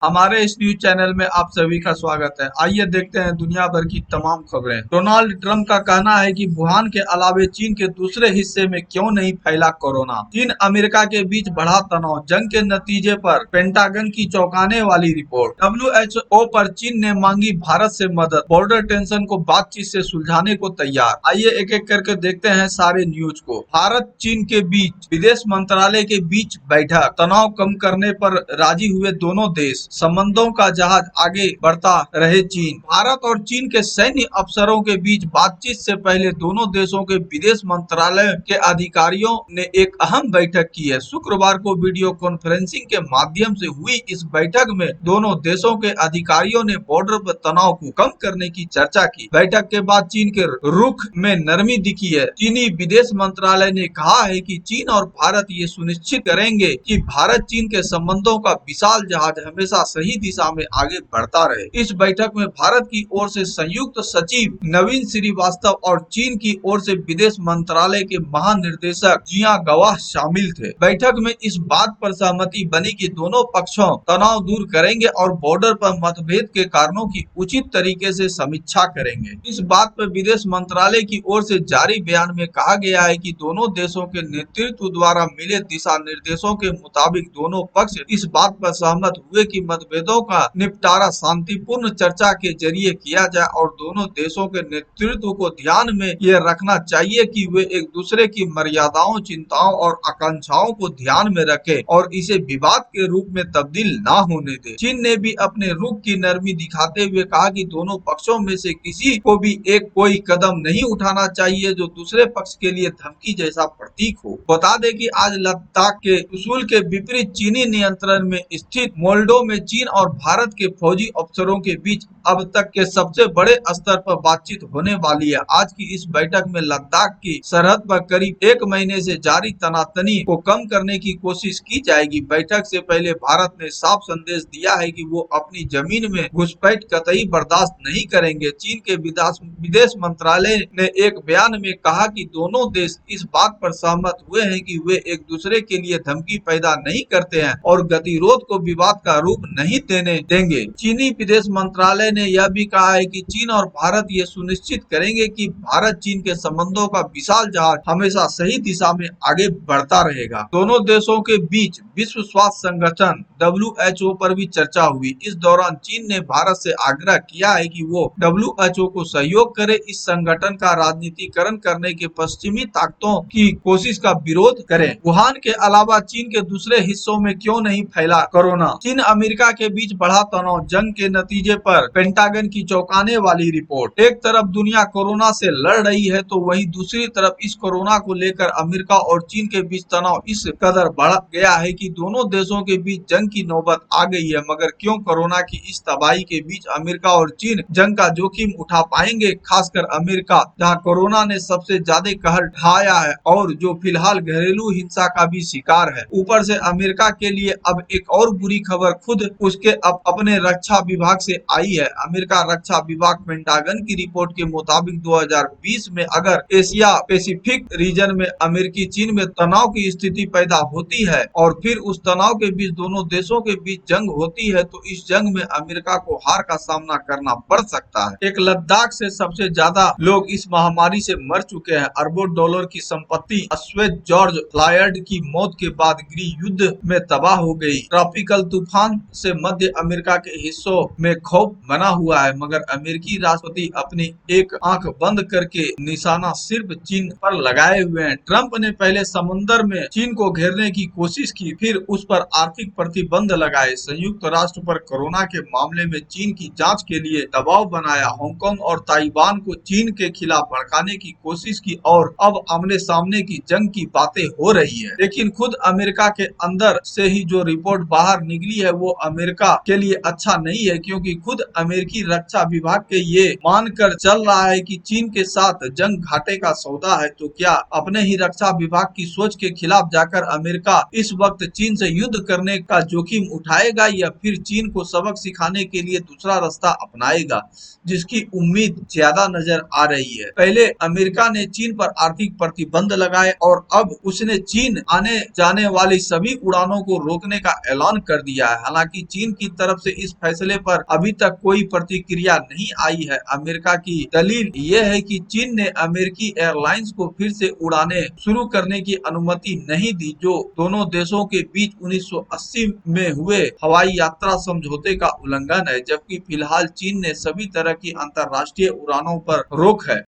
हमारे इस news channel में आप सभी का स्वागत है। आइए देखते हैं दुनिया भर की तमाम खबरें। डोनाल्ड ट्रंप का कहना है कि वुहान के अलावे चीन के दूसरे हिस्से में क्यों नहीं फैला कोरोना। चीन अमेरिका के बीच बढ़ा तनाव, जंग के नतीजे पर पेंटागन की चौंकाने वाली रिपोर्ट। WHO पर चीन ने मांगी भारत से मदद, बॉर्डर टेंशन को बातचीत से सुलझाने को तैयार। आइए एक एक करके देखते हैं सारे न्यूज को। भारत चीन के बीच विदेश मंत्रालय के बीच बैठक, तनाव कम करने पर राजी हुए दोनों देश। संबंधों का जहाज आगे बढ़ता रहे चीन। भारत और चीन के सैन्य अफसरों के बीच बातचीत से पहले दोनों देशों के विदेश मंत्रालय के अधिकारियों ने एक अहम बैठक की है। शुक्रवार को वीडियो कॉन्फ्रेंसिंग के माध्यम से हुई इस बैठक में दोनों देशों के अधिकारियों ने बॉर्डर पर तनाव को कम करने की चर्चा की। बैठक के बाद चीन के रुख में नरमी दिखी है। चीनी विदेश मंत्रालय ने कहा है कि चीन और भारत ये सुनिश्चित करेंगे कि भारत चीन के संबंधों का विशाल जहाज हमेशा सही दिशा में आगे बढ़ता रहे। इस बैठक में भारत की ओर से संयुक्त सचिव नवीन श्रीवास्तव और चीन की ओर से विदेश मंत्रालय के महानिर्देशक जिया गवाह शामिल थे। बैठक में इस बात पर सहमति बनी कि दोनों पक्षों तनाव दूर करेंगे और बॉर्डर पर मतभेद के कारणों की उचित तरीके से समीक्षा करेंगे। इस बात पर विदेश मंत्रालय की ओर से जारी बयान में कहा गया है कि दोनों देशों के नेतृत्व द्वारा मिले दिशा निर्देशों के मुताबिक दोनों पक्ष इस बात पर सहमत हुए कि मतभेदों का निपटारा शांतिपूर्ण चर्चा के जरिए किया जाए और दोनों देशों के नेतृत्व को ध्यान में यह रखना चाहिए कि वे एक दूसरे की मर्यादाओं, चिंताओं और आकांक्षाओं को ध्यान में रखें और इसे विवाद के रूप में तब्दील न होने दें। चीन ने भी अपने रुख की नरमी दिखाते हुए कहा कि दोनों पक्षों में से किसी को भी कोई कदम नहीं उठाना चाहिए जो दूसरे पक्ष के लिए धमकी जैसा प्रतीक हो। बता दें कि आज लद्दाख के त्रिशूल के विपरीत चीनी नियंत्रण में स्थित मोल्डो में चीन और भारत के फौजी अफसरों के बीच अब तक के सबसे बड़े स्तर पर बातचीत होने वाली है। आज की इस बैठक में लद्दाख की सरहद पर करीब एक महीने से जारी तनातनी को कम करने की कोशिश की जाएगी। बैठक से पहले भारत ने साफ संदेश दिया है कि वो अपनी जमीन में घुसपैठ कतई बर्दाश्त नहीं करेंगे। चीन के विदेश मंत्रालय ने एक बयान में कहा कि दोनों देश इस बात पर सहमत हुए हैं कि वे एक दूसरे के लिए धमकी पैदा नहीं करते हैं और गतिरोध को विवाद का रूप नहीं देने देंगे। चीनी विदेश मंत्रालय ने यह भी कहा है कि चीन और भारत ये सुनिश्चित करेंगे कि भारत चीन के संबंधों का विशाल जहाज हमेशा सही दिशा में आगे बढ़ता रहेगा। दोनों देशों के बीच विश्व स्वास्थ्य संगठन WHO पर भी चर्चा हुई। इस दौरान चीन ने भारत से आग्रह किया है कि वो WHO को सहयोग करे, इस संगठन का राजनीतिकरण करने के पश्चिमी ताकतों की कोशिश का विरोध करे। वुहान के अलावा चीन के दूसरे हिस्सों में क्यों नहीं फैला कोरोना। चीन अमेरिका के बीच बढ़ा तनाव, जंग के नतीजे पर पेंटागन की चौंकाने वाली रिपोर्ट। एक तरफ दुनिया कोरोना से लड़ रही है तो वहीं दूसरी तरफ इस कोरोना को लेकर अमेरिका और चीन के बीच तनाव इस कदर बढ़ गया है कि दोनों देशों के बीच जंग की नौबत आ गई है। मगर क्यों कोरोना की इस तबाही के बीच अमेरिका और चीन जंग का जोखिम उठा पाएंगे, खासकर अमेरिका जहां कोरोना ने सबसे ज्यादा कहर ढाया है और जो फिलहाल घरेलू हिंसा का भी शिकार है। ऊपर से अमेरिका के लिए अब एक और बुरी खबर खुद उसके अपने रक्षा विभाग से आई है। अमेरिका रक्षा विभाग पेंटागन की रिपोर्ट के मुताबिक 2020 में अगर एशिया पैसिफिक रीजन में अमेरिकी चीन में तनाव की स्थिति पैदा होती है और फिर उस तनाव के बीच दोनों देशों के बीच जंग होती है तो इस जंग में अमेरिका को हार का सामना करना पड़ सकता है। एक लद्दाख से सबसे ज्यादा लोग इस महामारी से मर चुके हैं। अरबों डॉलर की संपत्ति अश्वेत जॉर्ज फ्लॉयड की मौत के बाद गृह युद्ध में तबाह हो गई। ट्रॉपिकल तूफान से मध्य अमेरिका के हिस्सों में खौफ बना हुआ है, मगर अमेरिकी राष्ट्रपति अपनी एक आंख बंद करके निशाना सिर्फ चीन पर लगाए हुए हैं। ट्रंप ने पहले समुद्र में चीन को घेरने की कोशिश की, फिर उस पर आर्थिक प्रतिबंध लगाए। संयुक्त राष्ट्र पर कोरोना के मामले में चीन की जांच के लिए दबाव बनाया। हांगकांग और ताइवान को चीन के खिलाफ भड़काने की कोशिश की और अब आमने सामने की जंग की बातें हो रही है। लेकिन खुद अमेरिका के अंदर से ही जो रिपोर्ट बाहर निकली है वो अमेरिका के लिए अच्छा नहीं है, क्योंकि खुद अमेरिकी रक्षा विभाग के ये मानकर चल रहा है कि चीन के साथ जंग घाटे का सौदा है। तो क्या अपने ही रक्षा विभाग की सोच के खिलाफ जाकर अमेरिका इस वक्त चीन से युद्ध करने का जोखिम उठाएगा या फिर चीन को सबक सिखाने के लिए दूसरा रास्ता अपनाएगा, जिसकी उम्मीद ज्यादा नजर आ रही है। पहले अमेरिका ने चीन पर आर्थिक प्रतिबंध लगाए और अब उसने चीन आने जाने वाली सभी उड़ानों को रोकने का ऐलान कर दिया है। हालांकि हालांकि चीन की तरफ से इस फैसले पर अभी तक कोई प्रतिक्रिया नहीं आई है। अमेरिका की दलील ये है कि चीन ने अमेरिकी एयरलाइंस को फिर से उड़ाने शुरू करने की अनुमति नहीं दी, जो दोनों देशों के बीच 1980 में हुए हवाई यात्रा समझौते का उल्लंघन है, जबकि फिलहाल चीन ने सभी तरह की अंतर्राष्ट्रीय उड़ानों पर रोक है।